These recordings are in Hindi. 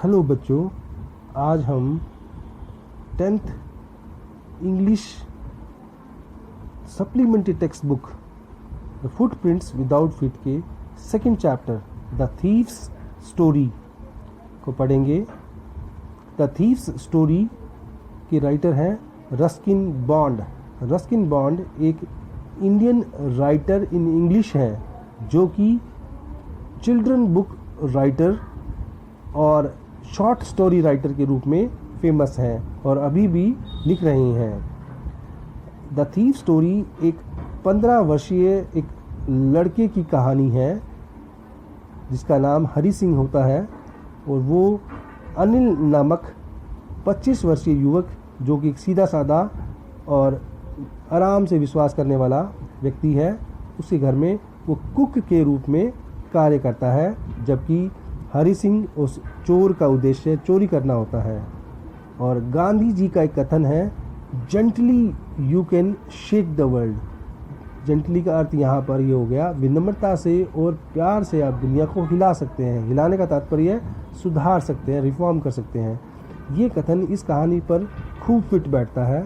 हेलो बच्चों, आज हम 10th English supplementary text book the footprints without feet के second chapter the thieves story को पढ़ेंगे। द थीव्स स्टोरी के राइटर हैं रस्किन बॉन्ड। रस्किन बॉन्ड एक इंडियन राइटर इन इंग्लिश है जो कि चिल्ड्रन बुक राइटर और शॉर्ट स्टोरी राइटर के रूप में फेमस हैं और अभी भी लिख रही हैं। द थीव स्टोरी एक 15 वर्षीय एक लड़के की कहानी है जिसका नाम हरी सिंह होता है और वो अनिल नामक 25 वर्षीय युवक जो कि एक सीधा साधा और आराम से विश्वास करने वाला व्यक्ति है, उसके घर में वो कुक के रूप में कार्य करता है, जबकि हरी सिंह उस चोर का उद्देश्य चोरी करना होता है। और गांधी जी का एक कथन है, gently you can shake the world. Gently का अर्थ यहाँ पर ये हो गया विनम्रता से और प्यार से आप दुनिया को हिला सकते हैं। हिलाने का तात्पर्य है सुधार सकते हैं, रिफॉर्म कर सकते हैं। ये कथन इस कहानी पर खूब फिट बैठता है।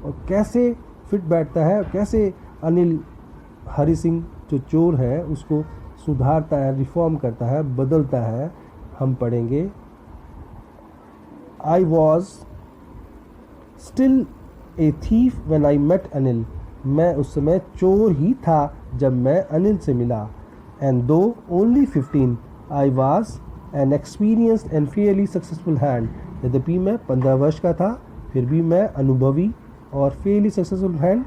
और कैसे फिट बैठता है, कैसे अनिल हरी सिंह जो चोर है उसको सुधारता है, रिफॉर्म करता है, बदलता है, हम पढ़ेंगे। I was still a thief when I met Anil. मैं उस समय चोर ही था जब मैं अनिल से मिला। एंड दो only 15 I was an experienced and Fairlie successful hand. यद्यपि मैं 15 वर्ष का था फिर भी मैं अनुभवी और फेयरली सक्सेसफुल हैंड,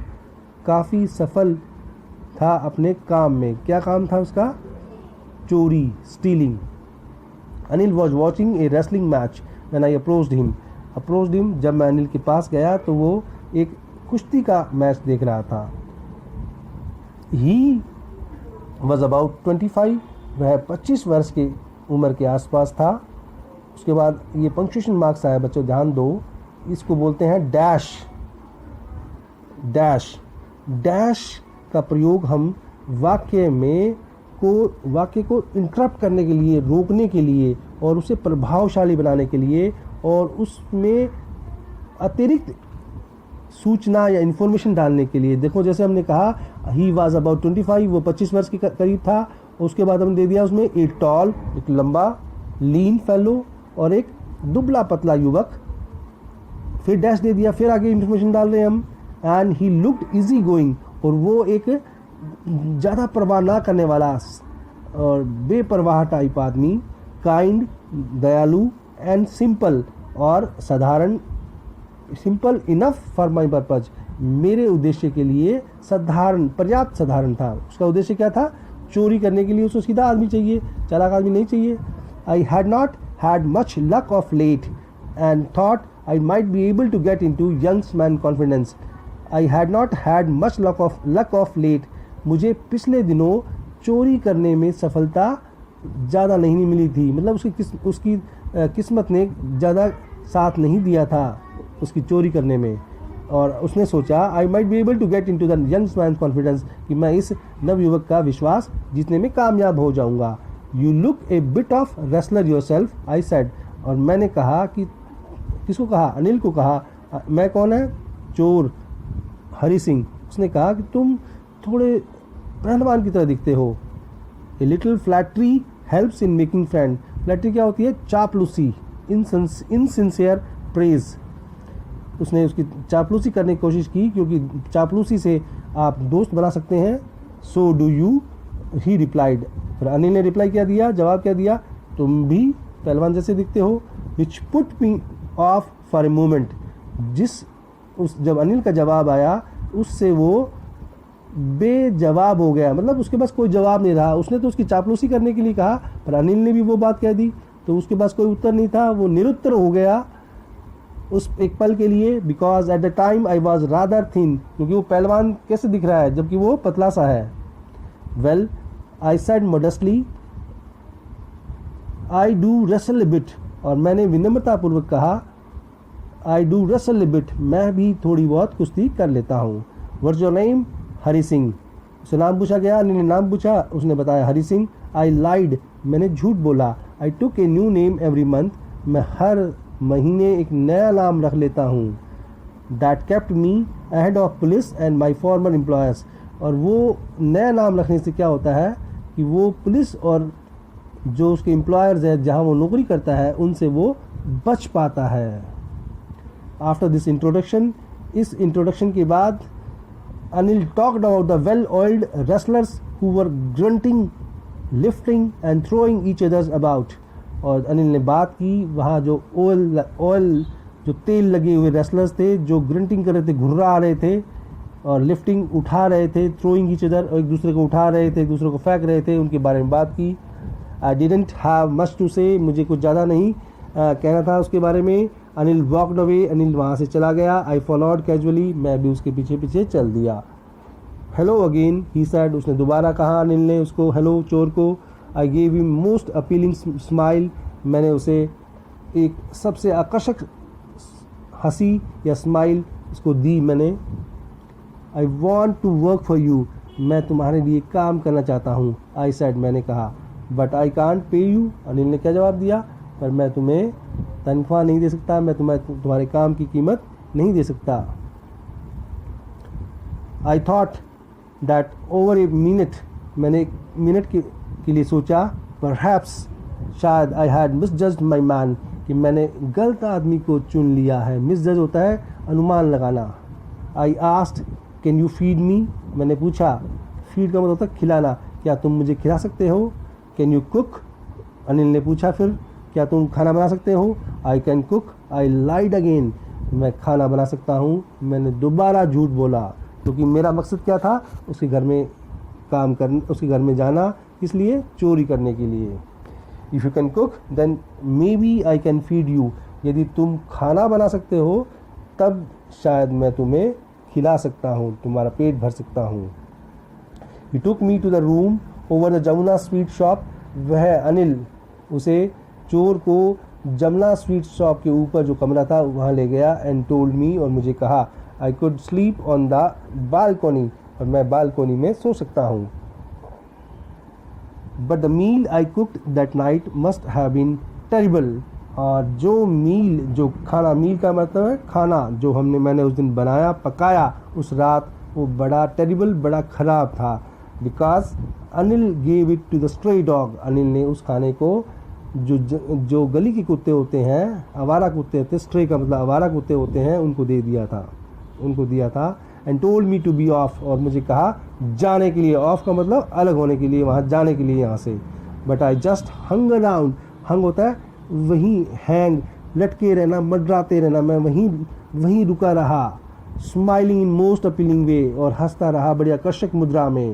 काफ़ी सफल था अपने काम में। क्या काम था उसका? चोरी, stealing. Anil was watching A wrestling match when I approached him. जब मैं अनिल के पास गया तो वो एक कुश्ती का मैच देख रहा था। He was about 25। वह 25 वर्ष की उम्र के आसपास था। उसके बाद ये पंक्चुएशन मार्क्स आया, बच्चों ध्यान दो, इसको बोलते हैं डैश। डैश का प्रयोग हम वाक्य को इंटरप्ट करने के लिए, रोकने के लिए और उसे प्रभावशाली बनाने के लिए और उसमें अतिरिक्त सूचना या इन्फॉर्मेशन डालने के लिए। देखो जैसे हमने कहा ही वाज अबाउट 25, वो 25 वर्ष के करीब था। उसके बाद हमने दे दिया उसमें ए टॉल, एक लंबा, लीन फेलो और एक दुबला पतला युवक। फिर डैश दे दिया, फिर आगे इन्फॉर्मेशन डाल रहे हैं हम। And he looked easy going, और वो एक ज़्यादा परवाह ना करने वाला और बेपरवाह टाइप आदमी, काइंड, दयालु एंड सिंपल और साधारण, simple enough for my purpose, मेरे उद्देश्य के लिए साधारण, पर्याप्त साधारण था। उसका उद्देश्य क्या था? चोरी करने के लिए उसको सीधा आदमी चाहिए, चालाक आदमी नहीं चाहिए। I had not had much luck of late and thought I might be able to get into young's man confidence. I had not had much luck of late, मुझे पिछले दिनों चोरी करने में सफलता ज़्यादा नहीं मिली थी। मतलब उसकी किस्मत ने ज़्यादा साथ नहीं दिया था उसकी चोरी करने में। और उसने सोचा I might be able to get into the young's man confidence, कि मैं इस नवयुवक का विश्वास जीतने में कामयाब हो जाऊंगा। You look A bit of wrestler yourself, I said. और मैंने कहा कि किसको कहा? अनिल को कहा। मैं कौन है? चोर, हरी सिंह। उसने कहा कि तुम थोड़े पहलवान की तरह दिखते हो। A little flattery helps in making friend. Flattery क्या होती है? चापलूसी, इनसिंसियर प्रेज। उसने उसकी चापलूसी करने की कोशिश की, क्योंकि चापलूसी से आप दोस्त बना सकते हैं। So do you, he replied. फिर अनिल ने रिप्लाई क्या दिया, जवाब क्या दिया? तुम भी पहलवान जैसे दिखते हो। Which put me of for a moment. जब अनिल का जवाब आया उससे वो बेजवाब हो गया, मतलब उसके पास कोई जवाब नहीं रहा। उसने तो उसकी चापलूसी करने के लिए कहा, पर अनिल ने भी वो बात कह दी तो उसके पास कोई उत्तर नहीं था। वो निरुत्तर हो गया उस एक पल के लिए। Because at the time I was rather thin, क्योंकि वो पहलवान कैसे दिख रहा है जबकि वो पतला सा है। Well I said modestly I do wrestle a bit. और मैंने विनम्रतापूर्वक कहा I do wrestle a bit, मैं भी थोड़ी बहुत कुश्ती कर लेता हूँ। What's your name? Hari Singh. उसे नाम पूछा गया, अनिल ने नाम पूछा, उसने बताया हरी सिंह। आई लाइड, मैंने झूठ बोला। I took a new name every month, मैं हर महीने एक नया नाम रख लेता हूँ। That kept me ahead of police and my former employers. और वो नया नाम रखने से क्या होता है कि वो पुलिस और जो उसके एम्प्लॉयर्स हैं जहाँ वो नौकरी करता है उनसे वो बच पाता है। आफ्टर दिस इंट्रोडक्शन, इस इंट्रोडक्शन के बाद Anil talked about the well oiled wrestlers who were grunting, lifting and throwing each others about. और अनिल ने बात की वहाँ जो ऑयल जो तेल लगे हुए रेसलर्स थे जो ग्रंटिंग कर रहे थे, घुर्रा रहे थे, और लिफ्टिंग उठा रहे थे, थ्रोइंग ईच अदर, एक दूसरे को उठा रहे थे, एक दूसरे को फेंक रहे थे, उनके बारे में बात की। I didn't have much to say, मुझे कुछ ज़्यादा नहीं कहना था उसके बारे में। अनिल वॉकड अवे, अनिल वहाँ से चला गया। आई फॉलोड कैजुअली, मैं भी उसके पीछे पीछे चल दिया। हेलो अगेन ही सैड, उसने दोबारा कहा अनिल ने उसको, हेलो चोर को। I gave him most appealing smile, मैंने उसे एक सबसे आकर्षक हंसी या स्माइल उसको दी मैंने। I want to work for you, मैं तुम्हारे लिए काम करना चाहता हूँ। आई सैड, मैंने कहा। But I can't pay you, Anil ने क्या जवाब दिया, पर मैं तुम्हें तनख्वाह नहीं दे सकता, मैं तुम्हारे काम की कीमत नहीं दे सकता। I thought that over a minute, मैंने एक मिनट के लिए सोचा, परहैप्स, शायद आई हैड मिसजज्ड माई मैन, कि मैंने गलत आदमी को चुन लिया है। मिसजज होता है अनुमान लगाना। I asked can you feed me, मैंने पूछा, फीड का मतलब होता है खिलाना, क्या तुम मुझे खिला सकते हो। कैन यू कुक, अनिल ने पूछा फिर, क्या तुम खाना बना सकते हो। I can cook, I lied again, मैं खाना बना सकता हूँ। मैंने दोबारा झूठ बोला क्योंकि मेरा मकसद क्या था, उसके घर में काम करना, उसके घर में जाना, इसलिए चोरी करने के लिए। If you can cook then maybe I can feed you, यदि तुम खाना बना सकते हो तब शायद मैं तुम्हें खिला सकता हूँ, तुम्हारा पेट भर सकता हूँ। He took me to the room over the Jamuna sweet shop, वह अनिल उसे चोर को जमुना स्वीट शॉप के ऊपर जो कमरा था वहाँ ले गया। एंड टोल्ड मी, और मुझे कहा, I could sleep on the balcony, और मैं बालकोनी में सो सकता हूँ। But the meal I cooked that night must have been terrible, और जो मील, जो खाना, मील का मतलब है खाना, जो मैंने उस दिन बनाया, पकाया उस रात, वो बड़ा टेरिबल, बड़ा ख़राब था। Because Anil gave it to the stray dog, Anil ने उस खाने को जो गली के कुत्ते होते हैं, आवारा कुत्ते होते हैं, स्ट्रे का मतलब आवारा कुत्ते होते हैं, उनको दिया था। And told me to be off, और मुझे कहा जाने के लिए, ऑफ का मतलब अलग होने के लिए, वहाँ जाने के लिए यहाँ से। But I just hung around, hung होता है वहीं, हैंग, लटके रहना, मंडराते रहना, मैं वहीं रुका रहा। स्माइलिंग इन मोस्ट अपीलिंग वे, और हंसता रहा बड़ी आकर्षक मुद्रा में।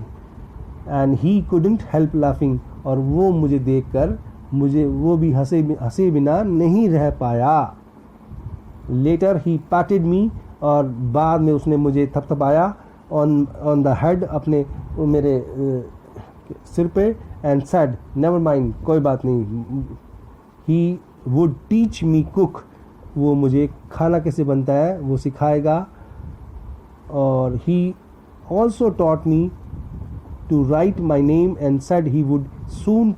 And he couldn't help laughing, और वो मुझे देखकर वो भी हंसे बिना नहीं रह पाया। लेटर ही पैटेड मी, और बाद में उसने मुझे थपथपाया ऑन द हेड, अपने मेरे सिर पे, एंड सेड नेवर माइंड, कोई बात नहीं। He would teach me cook, वो मुझे खाना कैसे बनता है वो सिखाएगा। और he also taught me to write my name and said he would soon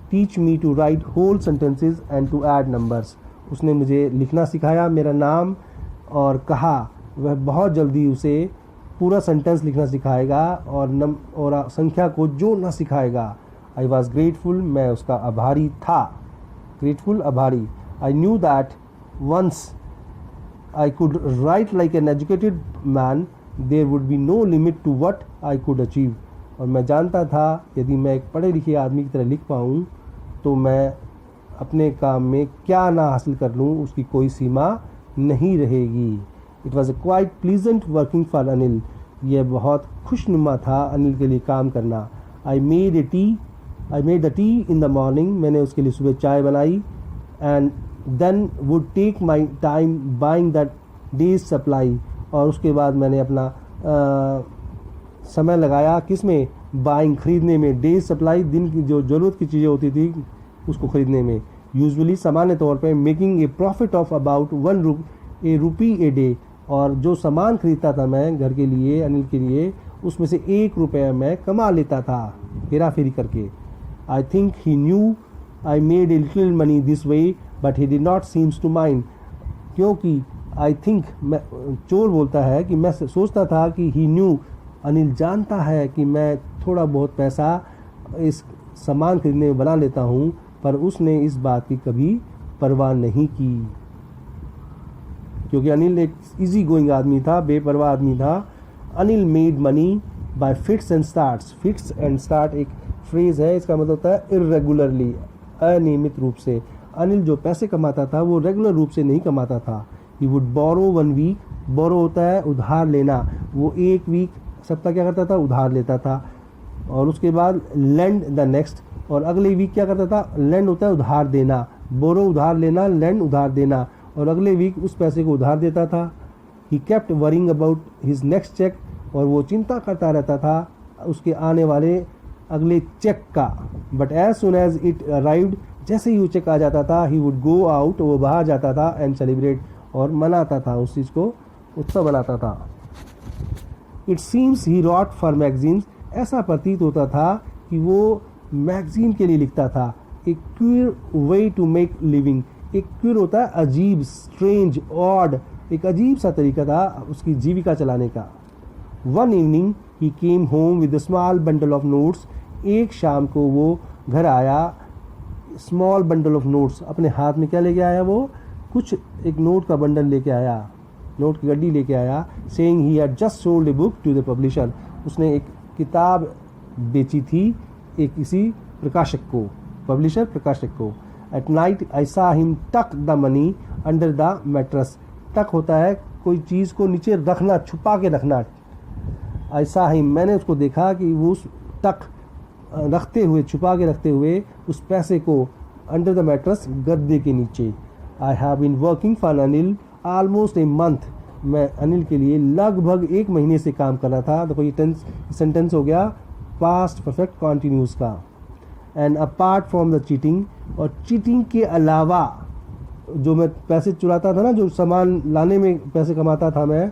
teach me to write whole sentences and to add numbers. उसने मुझे लिखना सिखाया, मेरा नाम, और कहा वह बहुत जल्दी उसे पूरा सेंटेंस लिखना सिखाएगा और संख्या को जोड़ना सिखाएगा। I was grateful, मैं उसका आभारी था, grateful, आभारी। I knew that once I could write like an educated man, there would be no limit to what I could achieve. और मैं जानता था यदि मैं एक पढ़े लिखे आदमी की तरह लिख पाऊँ तो मैं अपने काम में क्या ना हासिल कर लूँ उसकी कोई सीमा नहीं रहेगी। It was a quite pleasant working for Anil, यह बहुत खुशनुमा था अनिल के लिए काम करना। I made the tea in the morning, मैंने उसके लिए सुबह चाय बनाई। And then would take my time buying that day's supply, और उसके बाद मैंने अपना समय लगाया किस में, बाइंग, खरीदने में, डेज सप्लाई, दिन की जो ज़रूरत की चीज़ें होती थी उसको ख़रीदने में। यूजुअली सामान्य तौर पे making a profit of about ₹1 a day, और जो सामान खरीदता था मैं घर के लिए, अनिल के लिए, उसमें से ₹1 मैं कमा लेता था हेरा फेरी करके। I think he knew I made a little money this way but he did not seems to mind, क्योंकि आई थिंक, मैं, चोर बोलता है कि मैं सोचता था कि ही न्यू, अनिल जानता है कि मैं थोड़ा बहुत पैसा इस सामान खरीदने में बना लेता हूँ, पर उसने इस बात की कभी परवाह नहीं की, क्योंकि अनिल एक इजी गोइंग आदमी था, बेपरवाह आदमी था। Anil made money by fits and starts. Fits and start एक फ्रेज है, इसका मतलब होता है इरेगुलरली, अनियमित रूप से। अनिल जो पैसे कमाता था वो रेगुलर रूप से नहीं कमाता था। ही वुड बोरो 1 वीक, बोरो होता है उधार लेना, वो 1 वीक सप्ताह क्या करता था, उधार लेता था, और उसके बाद लेंड द नेक्स्ट, और अगले वीक क्या करता था, लेंड होता है उधार देना, बोरो उधार लेना, लेंड उधार देना, और अगले वीक उस पैसे को उधार देता था। He kept worrying about his next cheque, और वो चिंता करता रहता था उसके आने वाले अगले चेक का। But as soon as it arrived, जैसे ही वो चेक आ जाता था, ही वुड गो आउट, वो बाहर जाता था, एंड सेलिब्रेट, और मनाता था, उस चीज़ को उत्सव बनाता था। It seems he wrote for magazines, ऐसा प्रतीत होता था कि वो मैगजीन के लिए लिखता था। एक queer way to make living, एक क्यूर होता है अजीब, स्ट्रेंज, ऑड, एक अजीब सा तरीका था उसकी जीविका चलाने का। One evening he came home with a small bundle of notes, एक शाम को वो घर आया, स्मॉल बंडल ऑफ नोट्स, अपने हाथ में क्या लेके आया, वो कुछ एक नोट का बंडल लेके आया, नोट की गड्डी लेके आया। Saying he had just sold a book to the publisher, उसने एक किताब बेची थी एक किसी प्रकाशक को, पब्लिशर प्रकाशक को। एट नाइट आई सा हिम टक the money under the mattress, टक होता है कोई चीज़ को नीचे रखना, छुपा के रखना। आई सा हिम, मैंने उसको देखा कि वो उस टक रखते हुए, छुपा के रखते हुए उस पैसे को अंडर द मैट्रेस, गद्दे के नीचे। I have been working for Anil almost a month, मैं अनिल के लिए लगभग 1 महीने से काम कर रहा था। देखो ये सेंटेंस हो गया पास्ट परफेक्ट कॉन्टिन्यूस का। And apart from the cheating, और चीटिंग के अलावा, जो मैं पैसे चुराता था ना, जो सामान लाने में पैसे कमाता था मैं,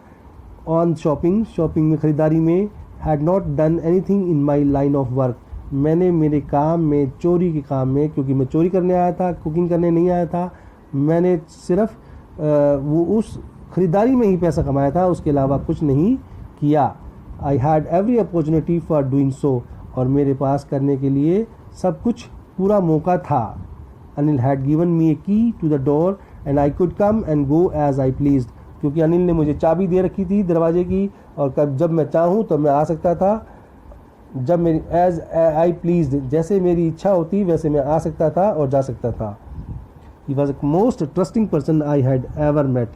ऑन शॉपिंग में, खरीदारी में, had not done anything in my line of work, मैंने मेरे काम में, चोरी के काम में, क्योंकि मैं चोरी करने आया था, कुकिंग करने नहीं आया था, मैंने सिर्फ वो उस खरीदारी में ही पैसा कमाया था, उसके अलावा कुछ नहीं किया। I had every opportunity for doing so, और मेरे पास करने के लिए सब कुछ पूरा मौका था। Anil had given me a key to the door and I could come and go as I pleased, क्योंकि अनिल ने मुझे चाबी दे रखी थी दरवाजे की, और जब मैं चाहूँ तो मैं आ सकता था, जब मेरी एज आई प्लीज्ड, जैसे मेरी इच्छा होती वैसे मैं आ सकता था और जा सकता था। He was the most trusting person I had ever met,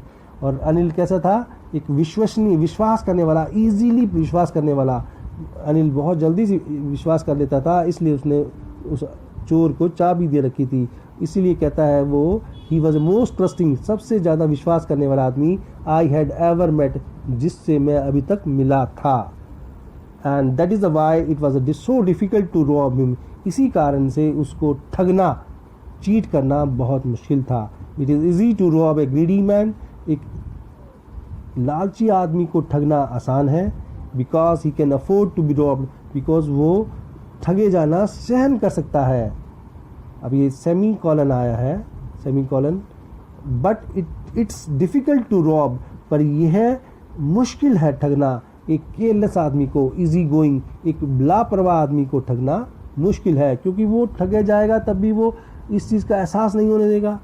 और अनिल कैसा था, एक विश्वसनीय, विश्वास करने वाला, ईजीली विश्वास करने वाला। अनिल बहुत जल्दी से विश्वास कर लेता था, इसलिए उसने उस चोर को चाबी दे रखी थी। इसीलिए कहता है वो, ही वॉज मोस्ट ट्रस्टिंग, सबसे ज़्यादा विश्वास करने वाला आदमी आई हैड एवर मेट, जिससे मैं अभी तक मिला था। And that is the why it was so difficult to rob him, इसी कारण से उसको ठगना, चीट करना बहुत मुश्किल था। It is easy to rob a greedy man, एक लालची आदमी को ठगना आसान है, because he can afford to be robbed, because वो ठगे जाना सहन कर सकता है। अब ये सेमी कॉलन आया है, semicolon, but it's difficult to rob, पर यह मुश्किल है ठगना। एक केयरलेस आदमी को, इजी गोइंग, एक लापरवाह आदमी को ठगना मुश्किल है, क्योंकि वो ठगे जाएगा तब भी वो इस चीज़ का एहसास नहीं होने देगा।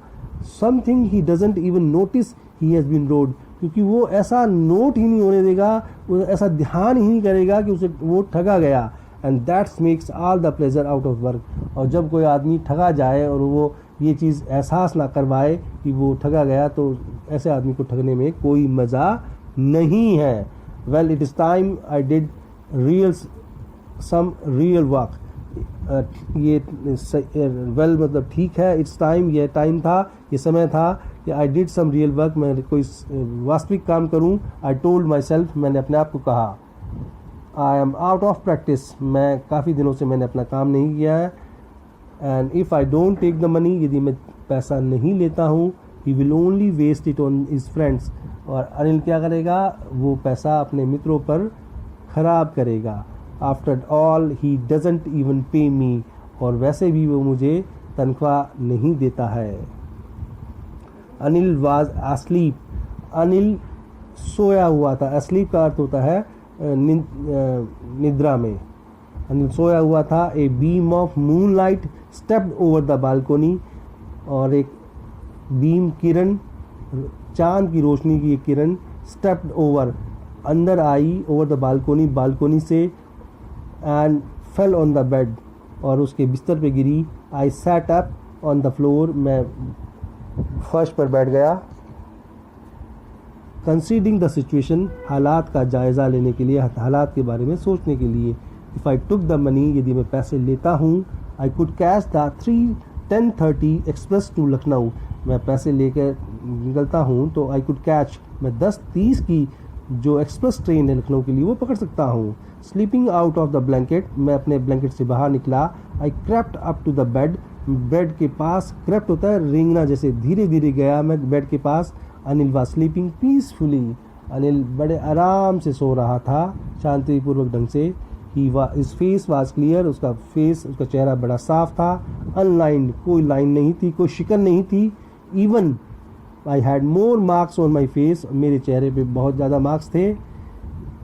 Something he doesn't even notice he has been robbed, क्योंकि वो ऐसा नोट ही नहीं होने देगा, वो ऐसा ध्यान ही नहीं करेगा कि उसे वो ठगा गया। And that's makes all the pleasure out of work. और जब कोई आदमी ठगा जाए और वो ये चीज़ एहसास ना करवाए कि वो ठगा गया, तो ऐसे आदमी को ठगने में कोई मज़ा नहीं है। Well it is time I did some real work, ये वेल मतलब ठीक है, इट्स टाइम, ये टाइम था, ये समय था कि I did some real work, मैं कोई वास्तविक काम करूं। आई टोल्ड माई सेल्फ, मैंने अपने आप को कहा। I am out of practice, मैं काफ़ी दिनों से मैंने अपना काम नहीं किया है। And if I don't take the money, यदि मैं पैसा नहीं लेता हूँ, he will only waste it on his friends, और अनिल क्या करेगा, वो पैसा अपने मित्रों पर ख़राब करेगा। After all he doesn't even पे मी, और वैसे भी वो मुझे तनख्वाह नहीं देता है। अनिल वाज asleep, अनिल सोया हुआ था। asleep का अर्थ होता है निद्रा में। अनिल सोया हुआ था। A beam of moonlight stepped over the balcony, और एक बीम किरण, चांद की रोशनी की एक किरण स्टेप्ड ओवर, अंदर आई, ओवर द बालकोनी, बालकोनी से, and fell on the bed, और उसके बिस्तर पे गिरी। I sat up on the floor, मैं फर्श पर बैठ गया। कंसीडरिंग द सिचुएशन, हालात का जायज़ा लेने के लिए, हालात के बारे में सोचने के लिए। If I took the money, यदि मैं पैसे लेता हूँ, I could catch the 10:30 express to Lucknow, मैं पैसे लेकर निकलता हूँ तो आई कुड कैच, मैं 10:30 की जो एक्सप्रेस ट्रेन है लखनऊ के लिए वो पकड़ सकता हूँ। Sleeping out of the blanket, मैं अपने ब्लैंकेट से बाहर निकला। I crept up to the bed, bed के पास, क्रेप्ट होता है रेंगना जैसे, धीरे धीरे गया मैं बेड के पास। Anil was sleeping peacefully, Anil बड़े आराम से सो रहा था, शांतिपूर्वक ढंग से। हिज फेस वाज क्लियर, उसका फेस, उसका चेहरा बड़ा साफ था। अनलाइंड, कोई लाइन नहीं थी, कोई शिकन नहीं थी। Even I had more marks on my face, मेरे चेहरे पे बहुत ज़्यादा मार्क्स थे।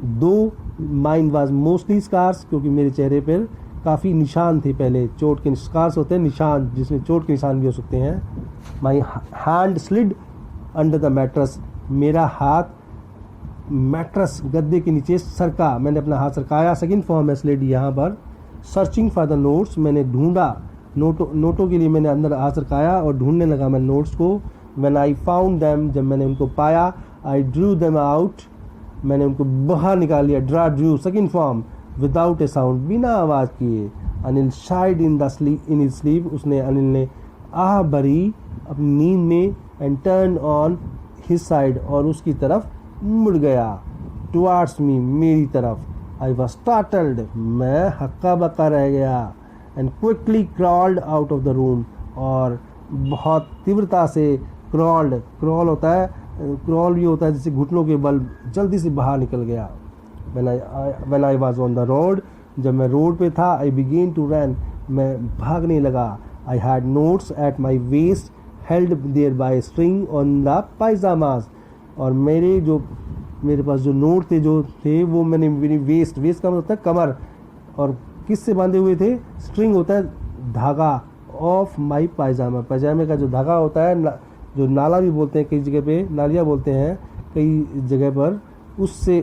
दो माइंड वाज मोस्टली स्कार्स, क्योंकि मेरे चेहरे पर काफ़ी निशान थे पहले, चोट के स्कार्स होते हैं निशान, जिसमें चोट के निशान भी हो सकते हैं। My hand slid under the mattress, मेरा हाथ मैट्रेस गद्दे के नीचे सरका, मैंने अपना हाथ सरकाया। सेकंड फॉर्म है स्लिड यहाँ पर। सर्चिंग फॉर द नोट्स, मैंने ढूंढा, नोटों के लिए मैंने अंदर हाथ सरकाया और ढूंढने लगा मैं नोट्स को। व्हेन आई फाउंड देम, जब मैंने उनको पाया, आई ड्रू देम आउट, मैंने उनको बाहर निकाल लिया। ड्रू सेकंड फॉर्म, विदाउट ए साउंड, बिना आवाज़ किए। Anil shied in his sleep, Anil ने आह भरी अपनी नींद में। And turn on his side, और उसकी तरफ मुड़ गया। टुवार्ड्स मी, मेरी तरफ। आई वॉज स्टार्टल्ड, मैं हक्का बक्का रह गया। And quickly crawled out of the room, और बहुत तीव्रता से क्रॉल होता है, क्रॉल भी होता है जैसे घुटनों के बल, जल्दी से बाहर निकल गया। When I was on the road, जब मैं रोड पे था, I began to run, मैं भागने लगा। I had notes at my waist held there by a string on the pajamas, और मेरे पास जो नोट थे वो मैंने मेरी वेस्ट का मतलब होता है कमर, और किससे बांधे हुए थे? स्ट्रिंग होता है धागा, ऑफ माई पायजामा, पायजामे का जो धागा होता है, जो नाला भी बोलते हैं, कई जगह पे नालिया बोलते हैं कई जगह पर,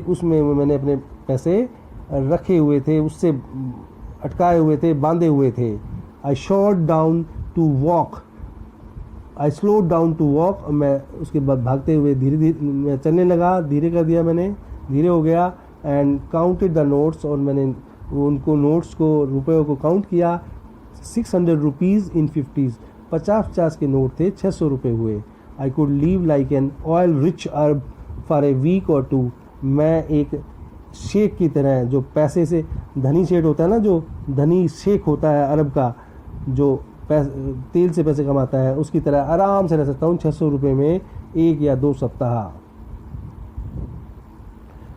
उसमें मैंने अपने पैसे रखे हुए थे, उससे अटकाए हुए थे, बांधे हुए थे। आई स्लोड डाउन टू वॉक, मैं उसके बाद भागते हुए धीरे मैं चलने लगा, धीरे कर दिया मैंने, धीरे हो गया। एंड काउंटेड द नोट्स, और मैंने उनको नोट्स को, रुपयों को काउंट किया। 600 रुपीज़ इन 50s, 50 के नोट थे, 600 रुपये हुए। I could leave like an oil rich अर्ब फॉर ए वीक और टू, मैं एक शेख की तरह, जो पैसे से धनी शेख होता है ना, जो धनी शेख होता है अरब का, जो तेल से पैसे कमाता है, उसकी तरह आराम से रह सकता हूँ 600 रुपये में 1 या 2 सप्ताह।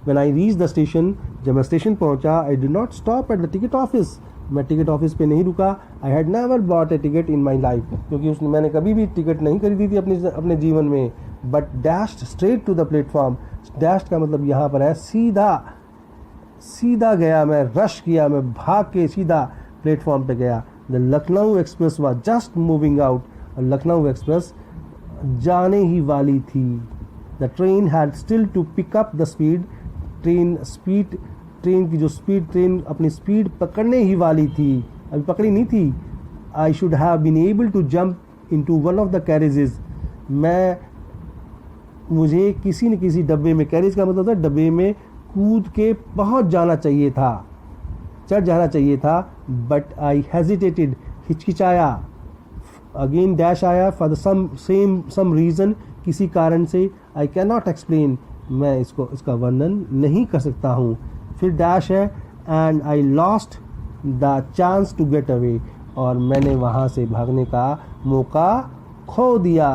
When I reached the station, जब मैं स्टेशन पहुँचा, I did not stop at the ticket office, मैं टिकट ऑफिस पे नहीं रुका। I had never bought a ticket in my life, क्योंकि मैंने कभी भी टिकट नहीं खरीदी थी अपने जीवन में। But dashed straight to the platform, dashed का मतलब यहाँ पर है सीधा गया मैं, रश किया मैं, भाग के सीधा प्लेटफॉर्म पे गया। The Lucknow express was just moving out, Lucknow express जाने ही वाली थी। The train had still to pick up the speed, train की जो स्पीड, ट्रेन अपनी स्पीड पकड़ने ही वाली थी, अभी पकड़ी नहीं थी। I should have been able to jump into one of the carriages, मुझे किसी न किसी डब्बे में, कैरेज का मतलब था डब्बे में, कूद के पहुंच जाना चाहिए था, चढ़ जाना चाहिए था। बट आई हेजिटेटेड, हिचकिचाया। अगेन डैश आया, फॉर द सम रीज़न, किसी कारण से। आई कैन नॉट एक्सप्लेन, मैं इसका वर्णन नहीं कर सकता हूँ। फिर डैश है, and I lost the chance to get away, और मैंने वहाँ से भागने का मौका खो दिया।